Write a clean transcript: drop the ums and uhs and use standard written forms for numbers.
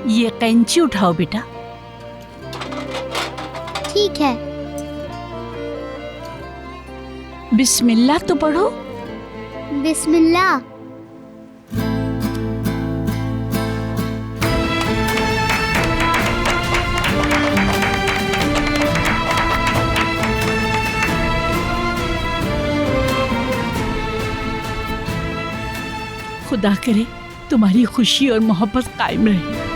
ये कैंची उठाओ बेटा। ठीक है। बिस्मिल्लाह तो पढ़ो। बिस्मिल्लाह। खुदा करे तुम्हारी खुशी और मोहब्बत कायम रहे।